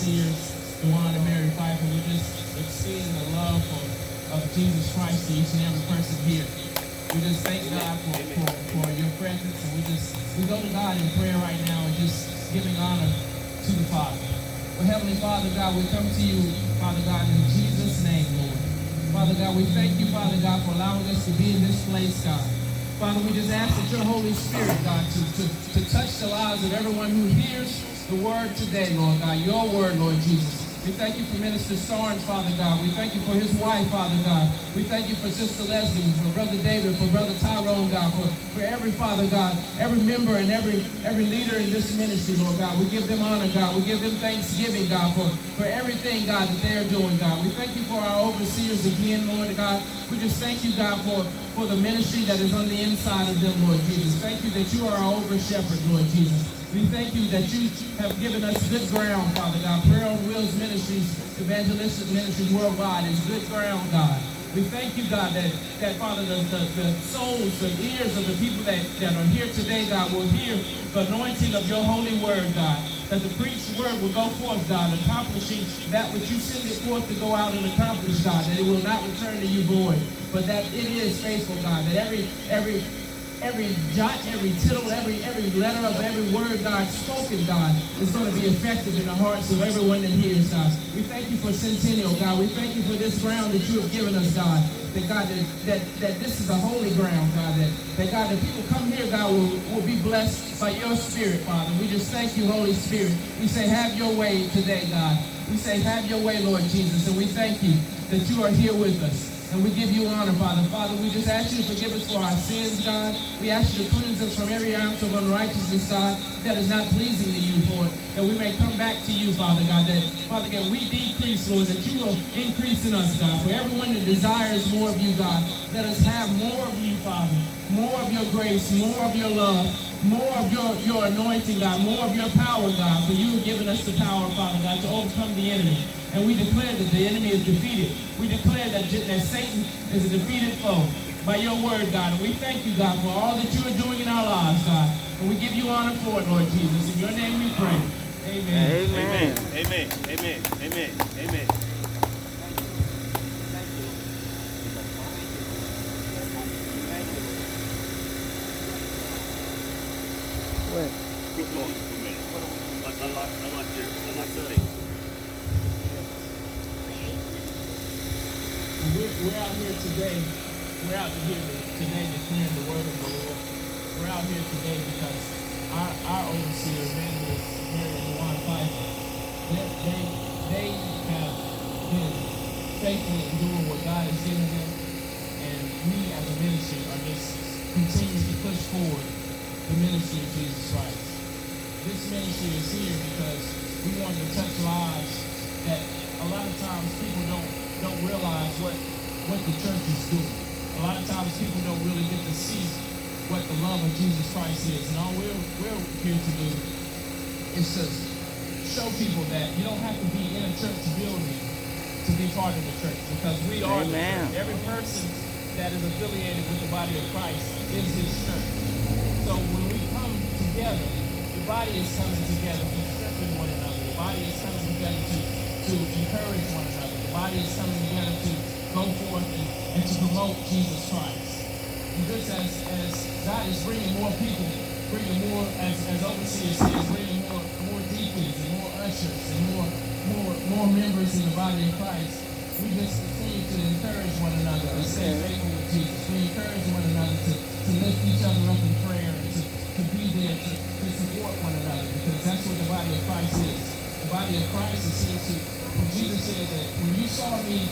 overseers, Dewan and Mary Pfeiffer. We just extend the love of Jesus Christ to each and every person here. We just thank God for your presence, and we go to God in prayer right now and just giving honor to the Father. Well, Heavenly Father God, we come to you, Father God, in Jesus' name, Lord. Father God, we thank you, Father God, for allowing us to be in this place, God. Father, we just ask that your Holy Spirit, God, to touch the lives of everyone who hears the word today, Lord God, your word, Lord Jesus. We thank you for Minister Sarnes, Father God. We thank you for his wife, Father God. We thank you for Sister Leslie, for Brother David, for Brother Tyrone, God, for every Father God, every member and every leader in this ministry, Lord God. We give them honor, God. We give them thanksgiving, God, for everything, God, that they are doing, God. We thank you for our overseers again, Lord God. We just thank you, God, for the ministry that is on the inside of them, Lord Jesus. Thank you that you are our over-shepherd, Lord Jesus. We thank you that you have given us good ground, Father God. Prayer on Wheels Ministries, evangelistic ministries worldwide is good ground, God. We thank you, God, that Father, the souls, the ears of the people that are here today, God, will hear the anointing of your holy word, God. That the preached word will go forth, God, accomplishing that which you send it forth to go out and accomplish, God. That it will not return to you void, but that it is faithful, God. That every jot, every tittle, every letter of every word, God, spoken, God, is going to be effective in the hearts of everyone that hears, God. We thank you for Centennial, God. We thank you for this ground that you have given us, God. That, God, that this is a holy ground, God. That God, that people come here, God, will be blessed by your Spirit, Father. We just thank you, Holy Spirit. We say, have your way today, God. We say, have your way, Lord Jesus. And we thank you that you are here with us. And we give you honor, Father. Father, we just ask you to forgive us for our sins, God. We ask you to cleanse us from every ounce of unrighteousness, God, that is not pleasing to you, Lord. That we may come back to you, Father God. That, Father God, we decrease, Lord, that you will increase in us, God. For everyone that desires more of you, God, let us have more of you, Father. More of your grace, more of your love, more of your anointing, God, more of your power, God. For you have given us the power, Father God, to overcome the enemy. And we declare that the enemy is defeated. We declare that Satan is a defeated foe by your word, God. And we thank you, God, for all that you are doing in our lives, God. And we give you honor for it, Lord Jesus. In your name we pray. Amen. Amen. Amen. Amen. Amen. Amen. We're out here today. We're out here today declaring the word of the Lord. We're out here today because our overseer, evangelist, Mary and Dewan Pfeiffer, they have been faithful in doing what God has given them, and we as a ministry are just continuing to push forward the ministry of Jesus Christ. This ministry is here because we want to touch lives that a lot of times people don't realize what the church is doing. A lot of times people don't really get to see what the love of Jesus Christ is. And all we're here to do is to show people that you don't have to be in a church building to be part of the church, because we are the church. Every person that is affiliated with the body of Christ is his church. So when we come together, the body is coming together to strengthen one another. The body is coming together to encourage one another. The body is coming together to go forth and to promote Jesus Christ. And just as God is bringing more people, bringing more, as overseers says, bringing more deacons and more ushers and more members in the body of Christ, we just continue to encourage one another to stay faithful with Jesus. We encourage one another to lift each other up in prayer and to be there to support one another, because that's what the body of Christ is. The body of Christ is here to, when Jesus said that when you saw me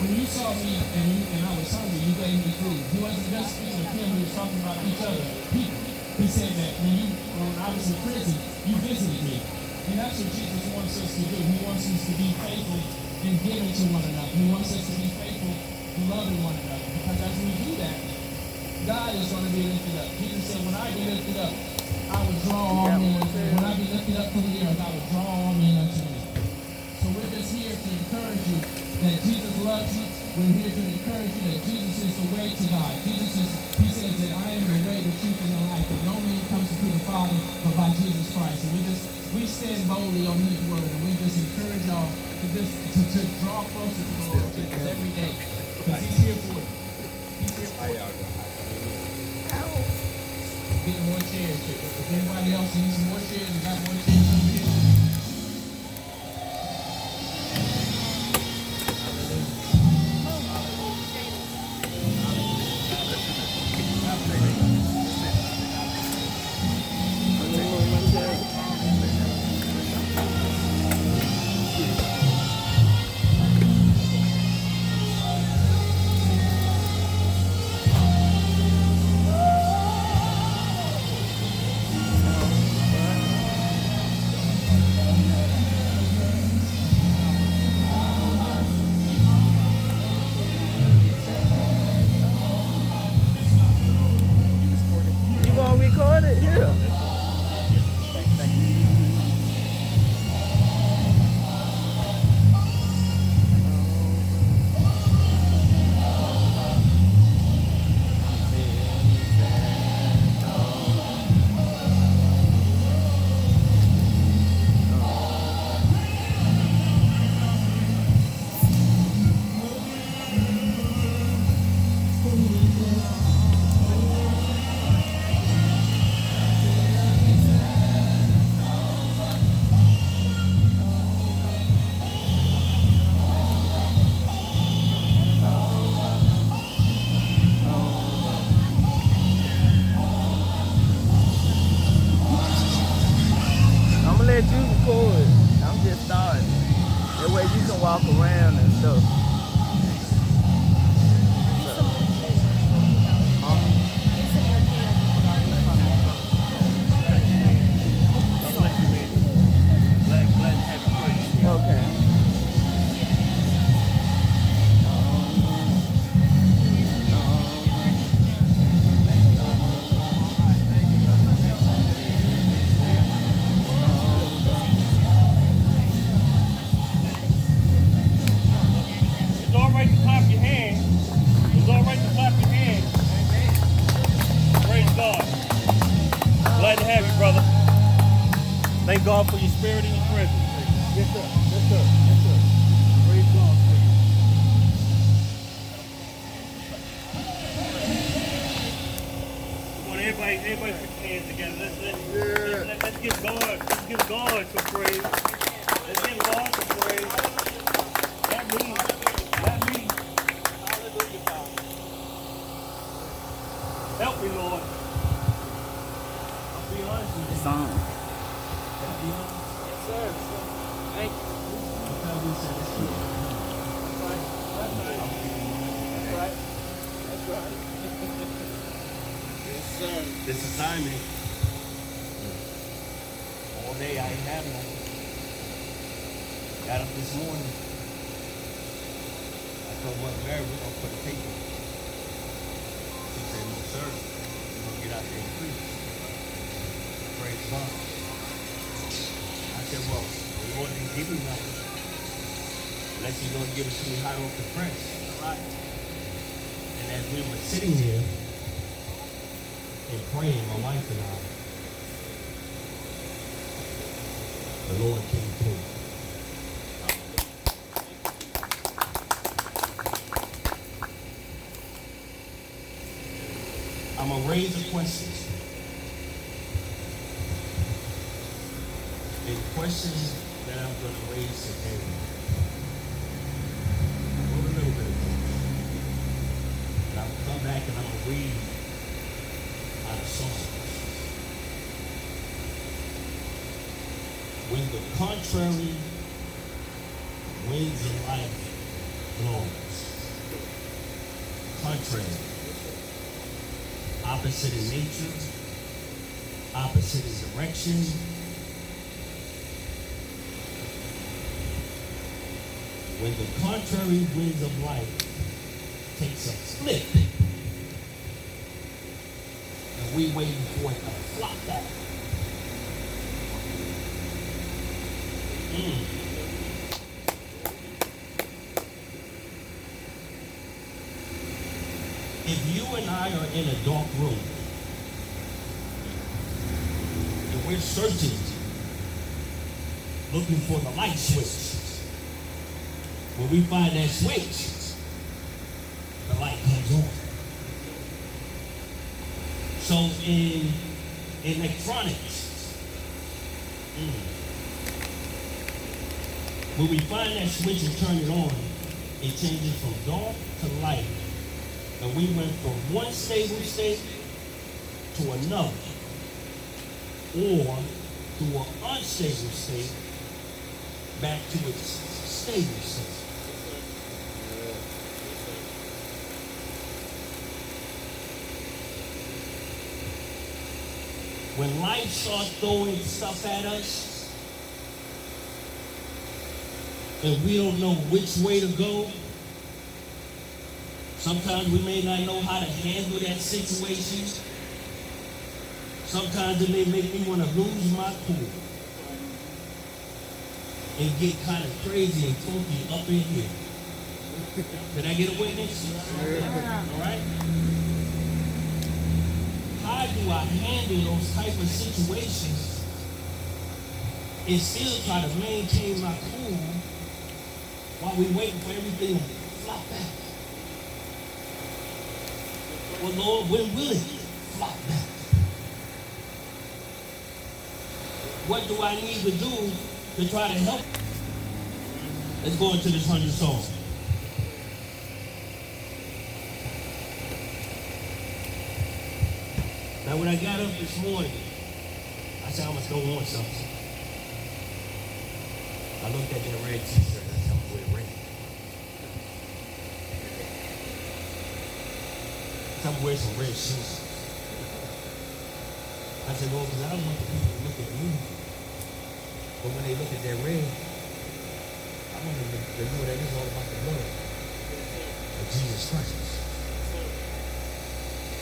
and I was hungry, you gave me food. He wasn't just speaking of him, he was talking about each other, people. He said that when I was in prison, you visited me. And that's what Jesus wants us to do. He wants us to be faithful in giving to one another. He wants us to be faithful in loving one another. Because as we do that, God is going to be lifted up. Jesus said, when I be lifted up, I will draw all men unto me. When I be lifted up from the earth, I will draw all men unto me. So we're just here to encourage you that Jesus loves you. We're here to encourage you that Jesus is the way to God. He says that I am the way, the truth, and the life. That no man comes to the Father but by Jesus Christ. Christ. And we stand boldly on his word, and we just encourage y'all to draw closer to the Lord Jesus every day. Because he's here for you. He's here for you. Get more chairs. If anybody else needs more chairs, we got more chairs over here. Walk around and stuff. Okay. Thank God for your spirit and your presence. Yes, sir. Yes, sir. Yes, sir. Praise God for you. Come on, everybody put your hands together. Let's give God some praise. Let's give God some praise. That means. Hallelujah, God. Help me, Lord. I'll be honest with you. Song. Yes, sir. Thank you. That's right. Yes, sir. This assignment. All day I ain't have nothing. Got up this morning. I told Mother Mary we're gonna put a paper. She said, no, sir. We're gonna get out there and preach. Praise God. I said, well, the Lord didn't give me nothing. Unless he's going to give it to me high off the press. All right. And as we were sitting here and praying, my wife and I, the Lord came through. I'm going to raise a question. The question that I'm going to raise today, I wrote a little bit of things, and I'll come back and I'm going to read out of Psalms. When the contrary winds of life blows, contrary, opposite in nature, opposite in direction, when the contrary winds of life takes a flip, and we waiting for it to flop back. If you and I are in a dark room, and we're searching looking for the light switch. When we find that switch, the light comes on. So in electronics, when we find that switch and turn it on, it changes from dark to light. And we went from one stable state to another, or to an unstable state back to its stable state. When life starts throwing stuff at us and we don't know which way to go, sometimes we may not know how to handle that situation. Sometimes it may make me want to lose my cool and get kind of crazy and funky up in here. Did I get a witness? All right? How do I handle those type of situations and still try to maintain my cool while we waiting for everything to flop back? Well, Lord, when will it flop back? What do I need to do to try to help? Let's go into this 100 song. Now, when I got up this morning, I said, I must go on something. I looked at that red t-shirt. I said, I'm going to wear red. I'm going to wear some red shoes. I said, Lord, because I don't want the people to look at me. But when they look at that red, I want them to know that it's all about the blood of Jesus Christ.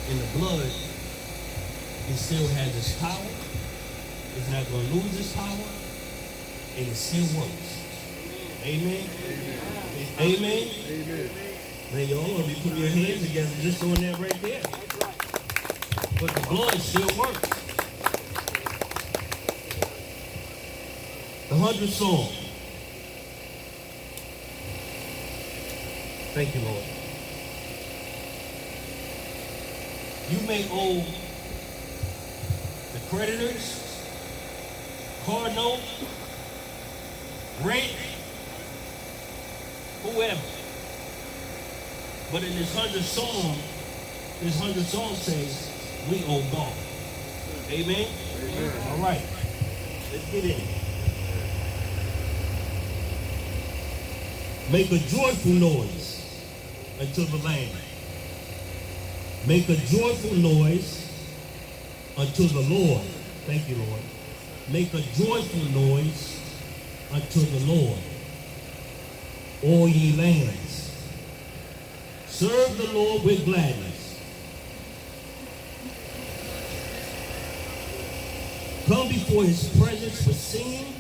In the blood, it still has its power. It's not going to lose its power. And it still works. Amen? Amen? Amen. Man, y'all going to be putting your hands together just doing that right there. But the blood still works. The 100th Psalm. Thank you, Lord. You may owe the creditors, car note, rent, whoever. But in this 100th Psalm says, we owe God. Amen? Amen. All right. Let's get in. Make a joyful noise unto the Lamb. Make a joyful noise unto the Lord. Thank you, Lord. Make a joyful noise unto the Lord, all ye lands. Serve the Lord with gladness. Come before his presence with singing.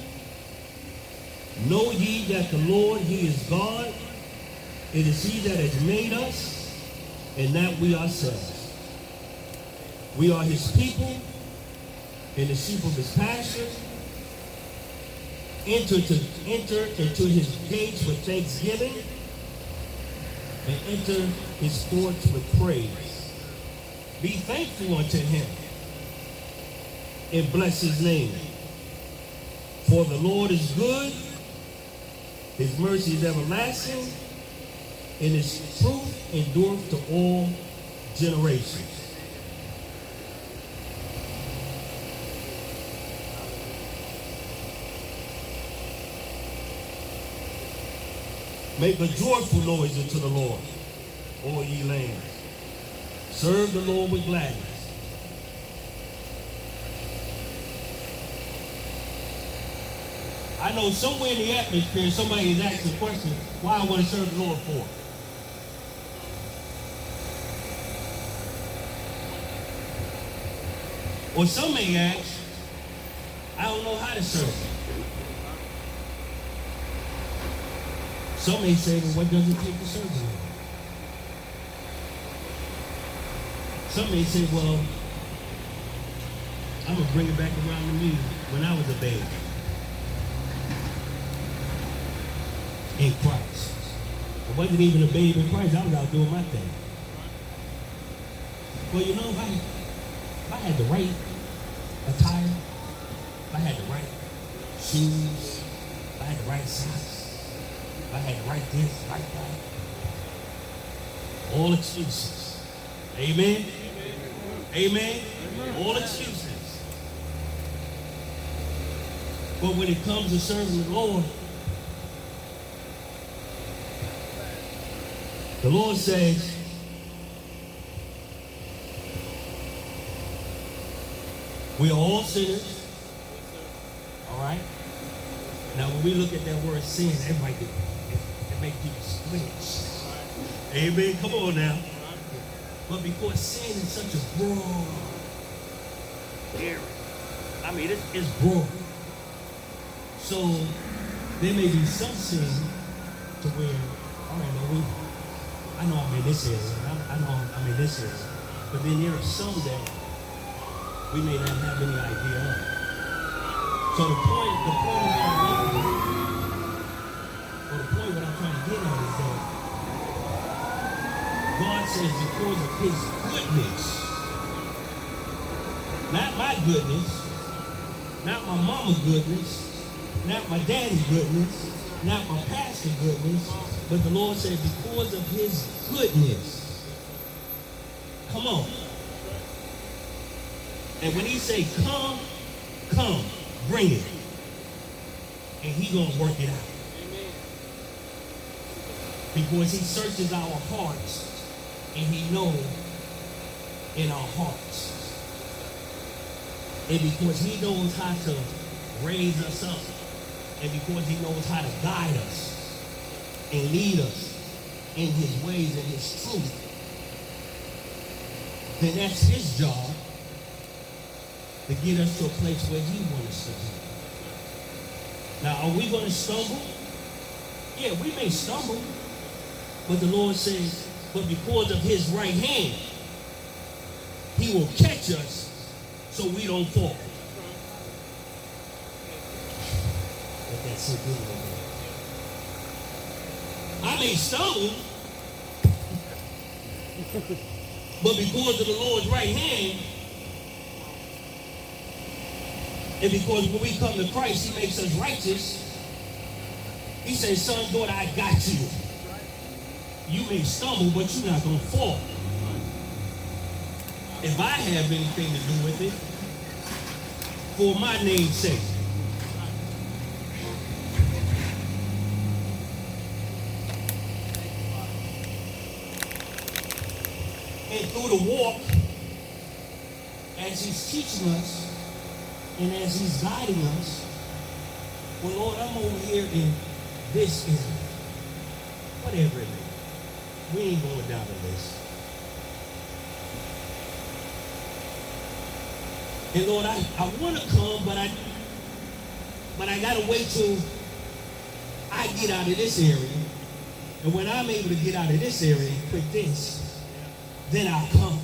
Know ye that the Lord, he is God. It is he that has made us, and not we ourselves. We are his people, and the sheep of his pasture. Enter into his gates with thanksgiving, and enter his courts with praise. Be thankful unto him, and bless his name. For the Lord is good, his mercy is everlasting, and his truth endureth to all generations. Make a joyful noise unto the Lord, all ye lands. Serve the Lord with gladness. I know somewhere in the atmosphere somebody is asking the question, why I want to serve the Lord for? Or some may ask, I don't know how to serve him. Some may say, well, what does it take to serve the Lord? Some may say, well, I'm going to bring it back around to me when I was a baby. in Christ. I wasn't even a babe in Christ. I was out doing my thing. Well, you know, if I had the right attire, if I had the right shoes, if I had the right socks, if I had the right this, right that, all excuses. Amen? Amen? All excuses. But when it comes to serving the Lord says, we are all sinners. All right? Now, when we look at that word sin, it makes people flinch. Amen? Come on now. But because sin is such a broad area, I mean, it's broad. So there may be some sin to where, all right, well, I know I'm in this area, I know I'm in this area, but then there are some that we may not have any idea of. So the point what I'm trying to get at is that God says because of his goodness, not my goodness, not my mama's goodness, not my daddy's goodness, not my pastor's goodness, but the Lord said because of his goodness. Come on. And when he say come, bring it. And he gonna work it out. Amen. Because he searches our hearts and he knows in our hearts. And because he knows how to raise us up, and because he knows how to guide us and lead us in his ways and his truth, then that's his job to get us to a place where he wants us to be. Now, are we going to stumble? Yeah, we may stumble, but the Lord says, but because of his right hand, he will catch us so we don't fall. Let that sink in a little bit. I may stumble, but because of the Lord's right hand, and because when we come to Christ, he makes us righteous, he says, son, daughter, I got you. You may stumble, but you're not going to fall. If I have anything to do with it, for my name's sake. And through the walk, as he's teaching us, and as he's guiding us, well, Lord, I'm over here in this area. Whatever it is. We ain't going down the list. And Lord, I want to come, but I got to wait till I get out of this area. And when I'm able to get out of this area and quit this, then I'll come.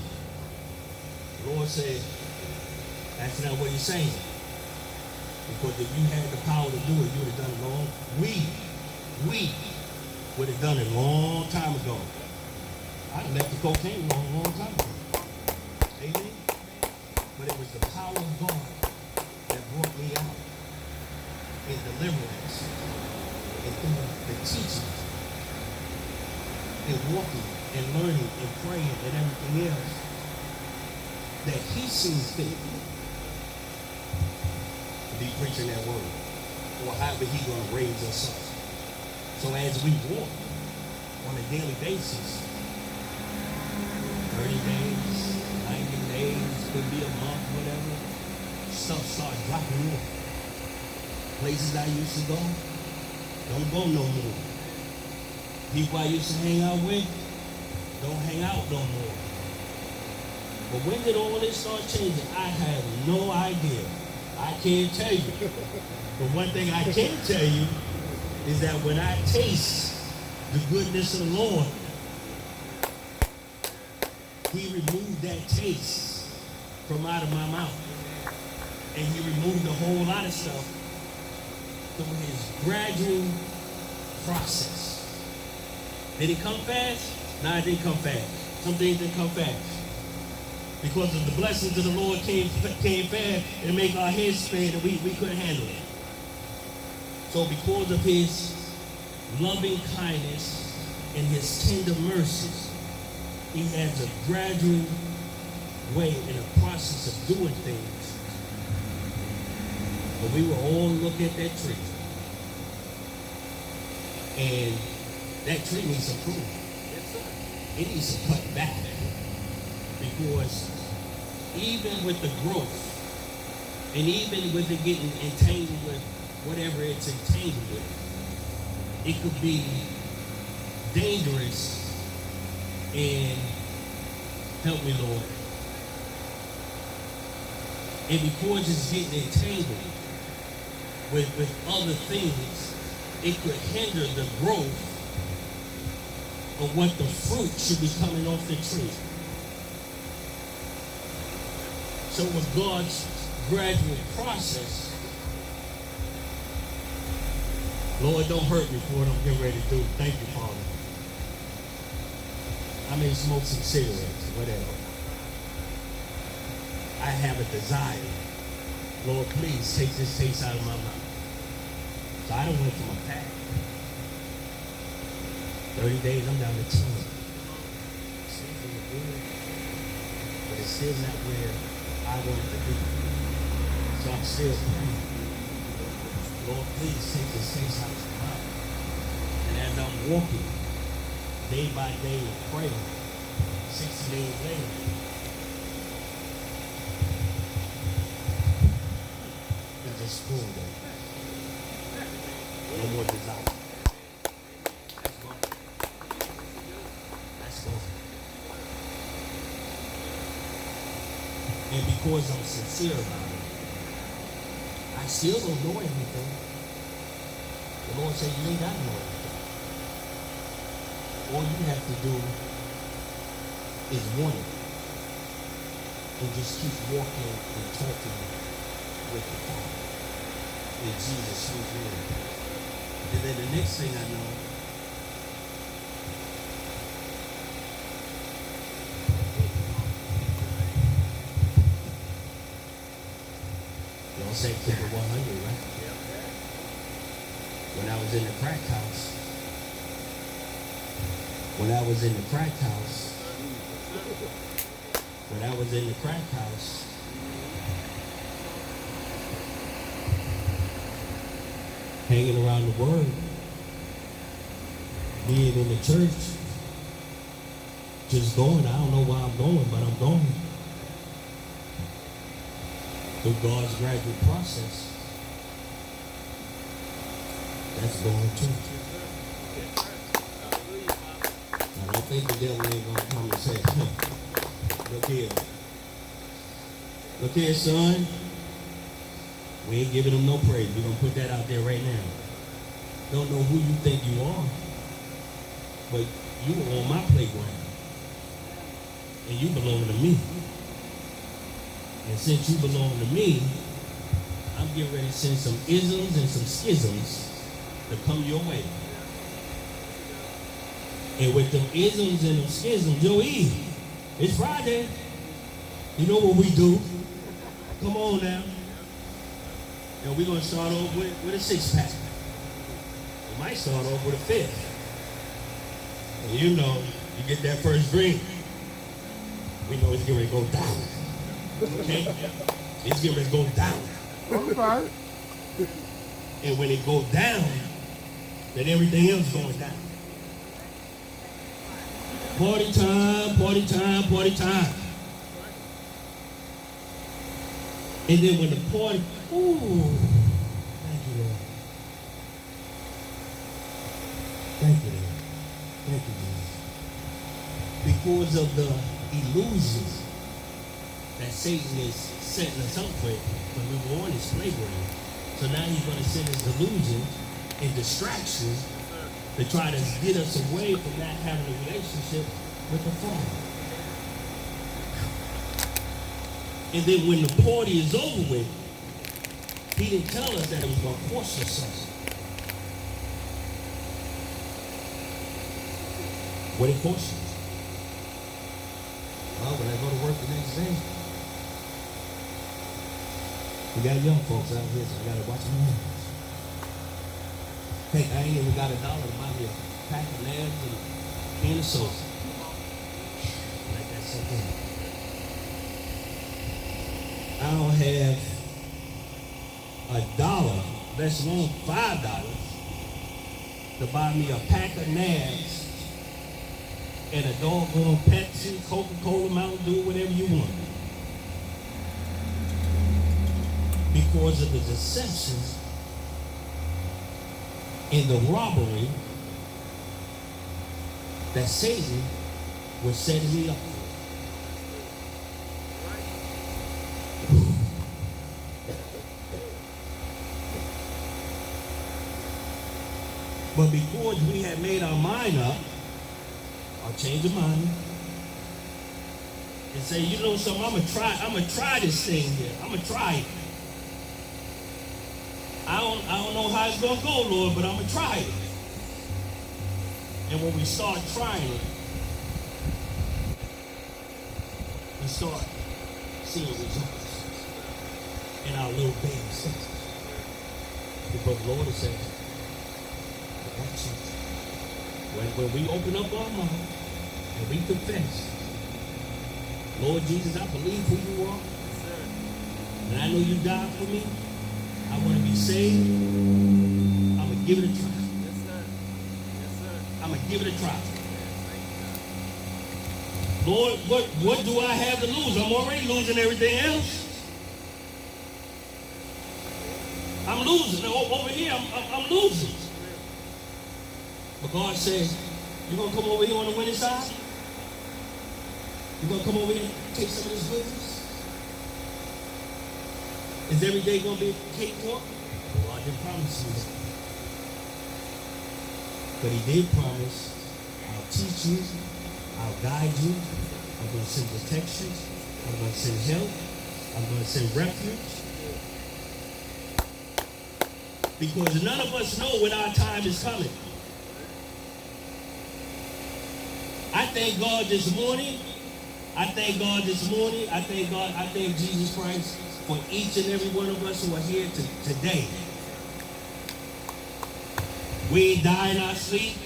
The Lord said, that's not what he's saying. Because if you had the power to do it, you would have done it long. We would have done it a long time ago. I left the cocaine a long time ago. Amen? But it was the power of God that brought me out in deliverance and through the teaching and walking and learning and praying and everything else that he sees fit to be preaching that word, or however he's going to raise us up. So as we walk on a daily basis, 30 days, 90 days, could be a month, whatever, stuff starts dropping off. Places I used to go, don't go no more. People I used to hang out with, don't hang out no more. But when did all this start changing? I have no idea. I can't tell you. But one thing I can tell you is that when I taste the goodness of the Lord, he removed that taste from out of my mouth. And he removed a whole lot of stuff through his gradual process. Did it come fast? No, it didn't come fast. Some things didn't come fast. Because of the blessings of the Lord came fast and make our heads spin and we couldn't handle it. So because of his loving kindness and his tender mercies, he has a gradual way and a process of doing things. But we will all look at that tree. And that tree needs some pruning. Yes, sir. It needs some cut back. Because even with the growth, and even with it getting entangled with whatever it's entangled with, it could be dangerous and help me, Lord. And because it's getting entangled with other things, it could hinder the growth of what the fruit should be coming off the tree. So with God's gradual process, Lord, don't hurt me for what I'm getting ready to do. Thank you, Father. I may smoke some cigarettes, whatever. I have a desire. Lord, please take this taste out of my mouth. So I don't went from a pack. 30 days, I'm down to 10. Still feeling good, but it's still not where I want it to be. So I'm still praying. Lord, please take this taste out of my mouth. And as I'm walking, day by day, and praying, 60 days later, it's just full day. No more desire. Let's go. Let's go. And because I'm sincere about it, I still don't know everything. The Lord said, you ain't got to know everything. All you have to do is want it. And just keep walking and talking with the Father. In Jesus' sweet name. And then the next thing I know, y'all say keep it 100, right? When I was in the crack house, when I was in the crack house, hanging around the Word, being in the church, just going. I don't know why I'm going, but I'm going. Through God's gradual process, that's going too. I don't think the devil ain't going to come and say, look here. Look here, son. We ain't giving them no praise. We're going to put that out there right now. Don't know who you think you are, but you were on my playground. And you belong to me. And since you belong to me, I'm getting ready to send some isms and some schisms to come your way. And with them isms and them schisms, Joey, it's Friday. You know what we do. Come on now. And we're going to start off with a 6-pack. We might start off with a 5th. And you know, you get that first drink, we know it's getting ready to go down. Okay? It's getting ready to go down. Okay. And when it goes down, then everything else goes down. Party time, party time, party time. And then when the party, ooh, thank you, Lord. Thank you, Lord. Thank you, Jesus. Because of the illusion that Satan is setting us up with when we were on his playground. So now he's going to send his delusions and distractions to try to get us away from not having a relationship with the Father. And then when the party is over with, he didn't tell us that it was going to cost us something. What it costs you? Well, when I go to work the next day, we got young folks out here, so I gotta watch my hands. Hey, I ain't even got $1 to buy me a pack of nabs and a can of soda. Like that something. I don't have $1, let alone $5, to buy me a pack of nabs and a doggone Pepsi, Coca-Cola, Mountain Dew, whatever you want. Because of the deception and the robbery that Satan was setting me up for. But before we had made our mind up, I'll change your mind and say, you know something, I'm gonna try this thing here. I'm gonna try it. I don't know how it's gonna go, Lord, but I'm gonna try it. And when we start trying it, we start seeing results in our little baby steps. Because the Lord has said, when we open up our mouth and we confess, Lord Jesus, I believe who you are, and I know you died for me. I want to be saved. I'm going to give it a try. Yes, sir. Yes, sir. I'm going to give it a try. Lord, what do I have to lose? I'm already losing everything else. I'm losing. Over here, I'm losing. But God says, you're going to come over here on the winning side? You're going to come over here and take some of this goodness? Is every day going to be a cakewalk? Well, I didn't promise you that. But he did promise, I'll teach you, I'll guide you, I'm going to send protection, I'm going to send help, I'm going to send refuge. Because none of us know when our time is coming. I thank God this morning. I thank Jesus Christ for each and every one of us who are here today. We ain't die in our sleep.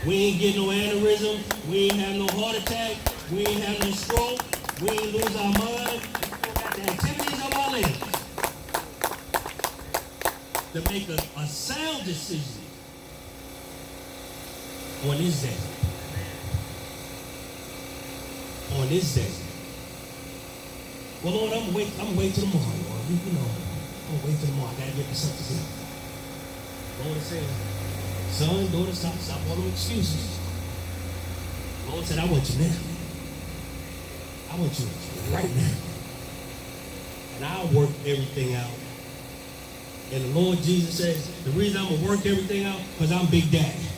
We ain't get no aneurysm. We ain't have no heart attack. We ain't have no stroke. We ain't lose our mind. We still got the activities of our limbs to make a sound decision on this day. On this day. Well, Lord, I'm gonna wait till tomorrow, Lord. You know, I'm gonna wait till tomorrow. I gotta get myself together. Lord said, son, daughter, stop all them excuses. Lord said, I want you now. I want you right now. And I'll work everything out. And the Lord Jesus says, the reason I'm gonna work everything out, because I'm Big Daddy.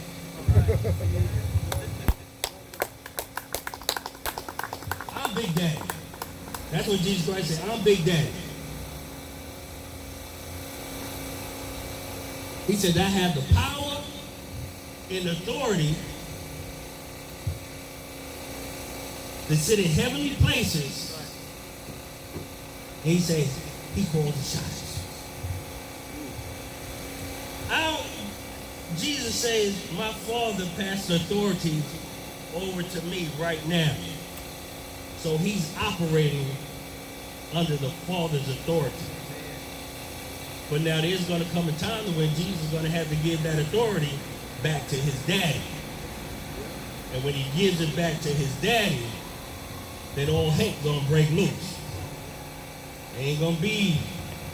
I'm Big Daddy. That's what Jesus Christ said. I'm Big Daddy. He said, I have the power and authority to sit in heavenly places. And he said, he calls the shots. Jesus says, my Father passed authority over to me right now. So he's operating under the Father's authority. But now there's going to come a time when Jesus is going to have to give that authority back to his daddy. And when he gives it back to his daddy, then all heck going to break loose. It ain't going to be,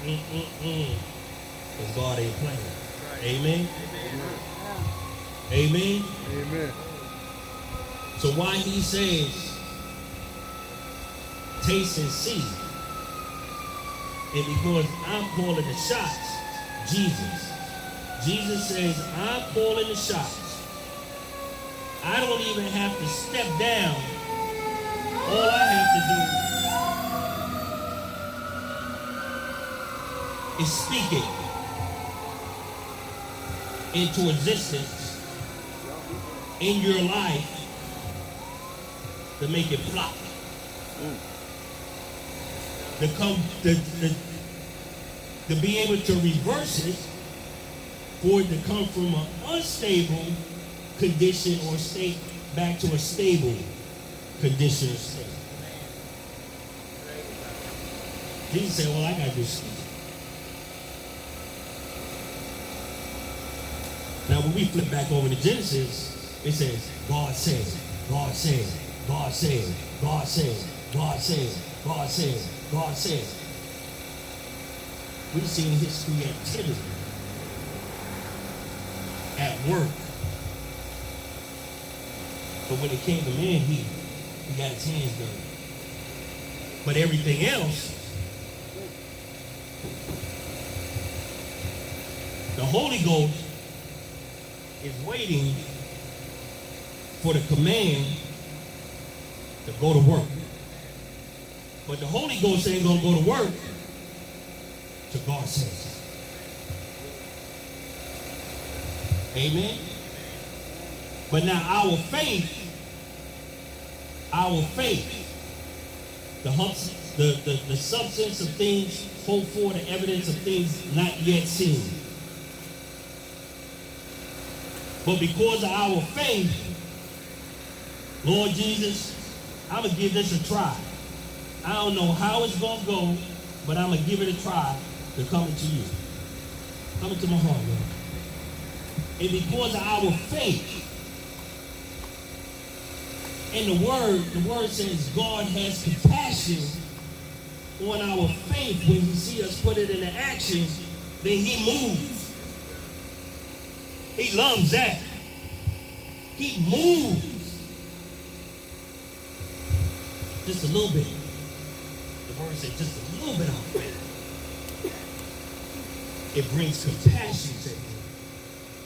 because God ain't playing. Amen? Amen? Amen. So why he says, taste and see, and because I'm calling the shots, Jesus says, I'm calling the shots. I don't even have to step down. All I have to do is speak it into existence in your life, to make it flop. To be able to reverse it, for it to come from an unstable condition or state back to a stable condition or state. Jesus said, well, I got to do something. Now, when we flip back over to Genesis, it says, God said, God said, God said, God said, God said, God said, God said. We've seen his creativity at work. But when it came to man, he got his hands dirty. But everything else, the Holy Ghost is waiting for the command to go to work. But the Holy Ghost ain't gonna go to work till God says. Amen. But now our faith, the substance of things hoped for, the evidence of things not yet seen. But because of our faith, Lord Jesus, I'm going to give this a try. I don't know how it's going to go, but I'm going to give it a try to come to you. Come into my heart, Lord. And because of our faith, and the word says God has compassion on our faith. When he sees us put it into action, then he moves. He loves that. He moves. Just a little bit. The word says just a little bit of faith. It brings compassion to him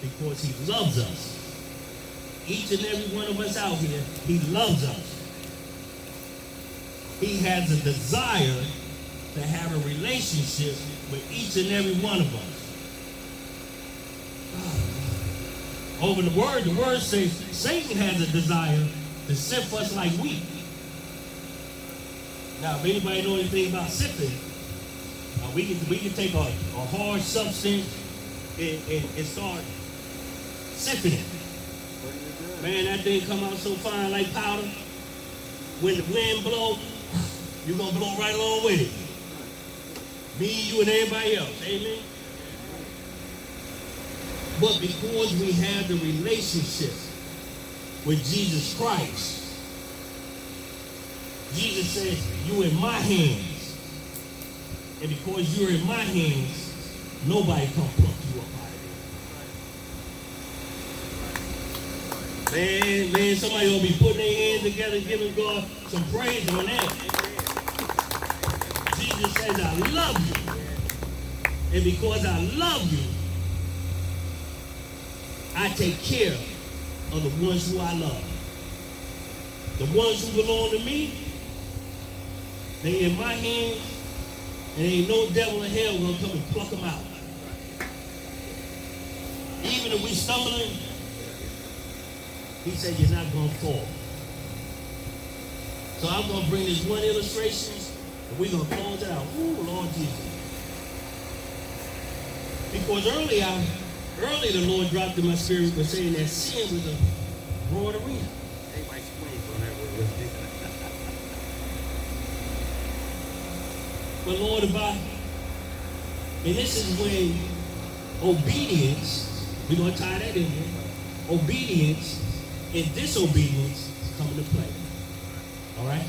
because he loves us. Each and every one of us out here, he loves us. He has a desire to have a relationship with each and every one of us. Over the word says Satan has a desire to sift us like wheat. Now, if anybody know anything about sifting, we can take a hard substance and start sifting it. Man, that thing come out so fine like powder. When the wind blow, you're going to blow right along with it. Me, you, and everybody else. Amen? But because we have the relationship with Jesus Christ, Jesus says, you in my hands. And because you're in my hands, nobody can pluck you up out of here. Man, somebody gonna be putting their hands together, giving God some praise on that. Jesus says, I love you. And because I love you, I take care of the ones who I love. The ones who belong to me, they in my hands, and ain't no devil in hell gonna come and pluck them out. Even if we stumbling, he said you're not gonna fall. So I'm gonna bring this one illustration, and we're gonna close it out. Ooh, Lord Jesus. Because early the Lord dropped in my spirit was saying that sin was a broad arena. Everybody swings on that word. But Lord, and this is when obedience, we're going to tie that in here, obedience and disobedience come into play. All right?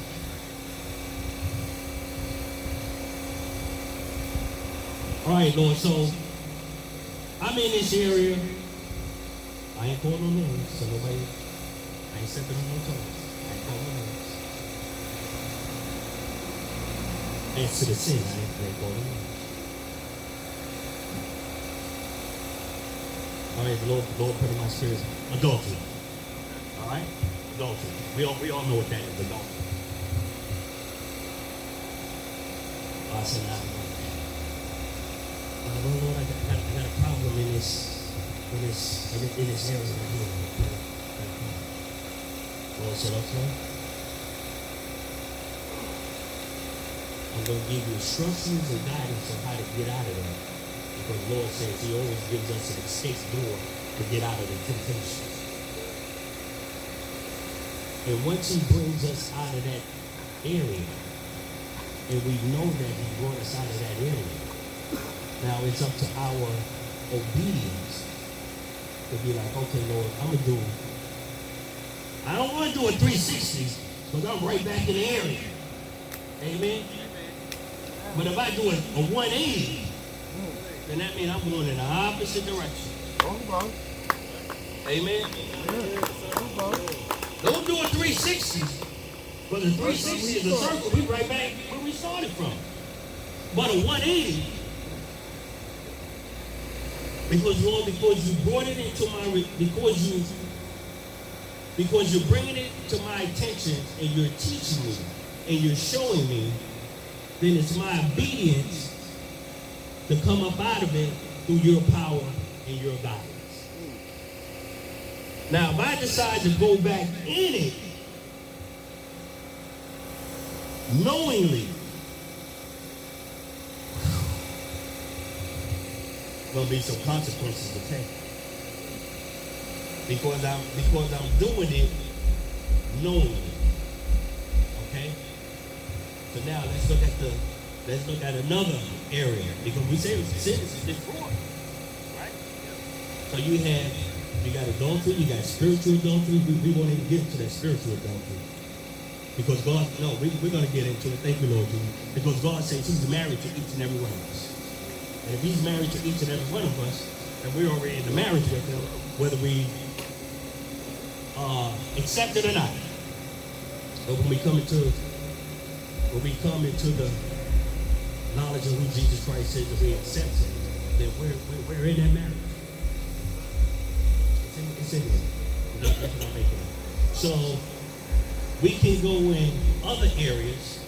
All right, Lord, so I'm in this area. I ain't calling no names, so nobody, I ain't stepping on no toes. I ain't calling no names. As to the sin, I ain't calling no names. All right, the Lord put in my spirit adultery. All right? Adultery. We all know what that is, adultery. I said, nah, Lord, I got a problem in this area right here. Lord said, okay. I'm going to give you instructions and guidance on how to get out of that. Because the Lord says he always gives us an escape door to get out of the temptation. And once he brings us out of that area, and we know that he brought us out of that area, now it's up to our obedience to be like, okay, Lord, I'm going to do, I don't want to do a 360 because I'm right back in the area. Amen? But if I do a 180, then that means I'm going in the opposite direction. Amen? Don't do a 360. Because a 360 is a circle. We right back where we started from. But a 180, because Lord, because you brought it into my, because you're bringing it to my attention and you're teaching me and you're showing me, then it's my obedience to come up out of it through your power and your guidance. Now, if I decide to go back in it, knowingly, there'll be some consequences to take. Because I'm doing it knowingly. Okay? So now let's look at another area. Because we say sin is destroyed. Right? So you got adultery, you got spiritual adultery. We won't even get into that spiritual adultery. Because God, no, we're going to get into it. Thank you, Lord Jesus. Because God says he's married to each and every one of us. And if he's married to each and every one of us, and we're already in the marriage with him, whether we accept it or not. But when we come into the knowledge of who Jesus Christ is and we accept him, then we're in that marriage. It's in there. That's what I'm making. So we can go in other areas,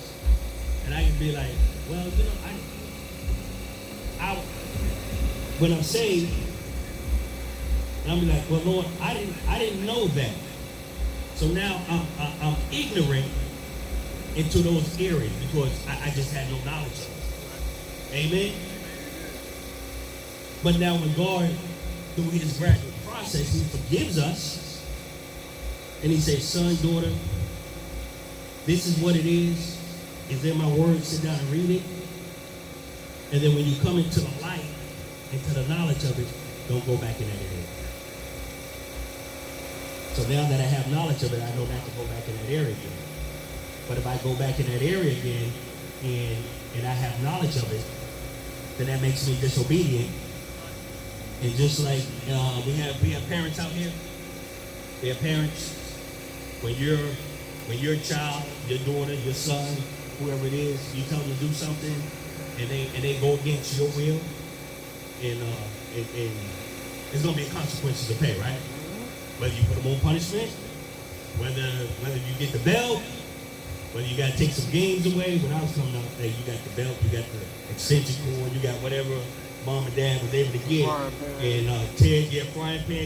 and I can be like, well, you know, I when I'm saved, and I'll be like, well, Lord, I didn't know that. So now I'm ignorant into those areas because I just had no knowledge of it. Amen? But now when God, through his gradual process, he forgives us, and he says, son, daughter, this is what it is. Is in my word, sit down and read it. And then when you come into the light, into the knowledge of it, don't go back in that area. So now that I have knowledge of it, I know not to go back in that area again. But if I go back in that area again and I have knowledge of it, then that makes me disobedient. And just like we have parents out here, we have parents, when your child, your daughter, your son, whoever it is, you tell them to do something and they go against your will, and there's gonna be consequences to pay, right? Whether you put them on punishment, whether you get the belt, whether you gotta take some games away. When I was coming up, hey, you got the belt, you got the extension cord, you got whatever mom and dad was able to get, and Ted get frying pan.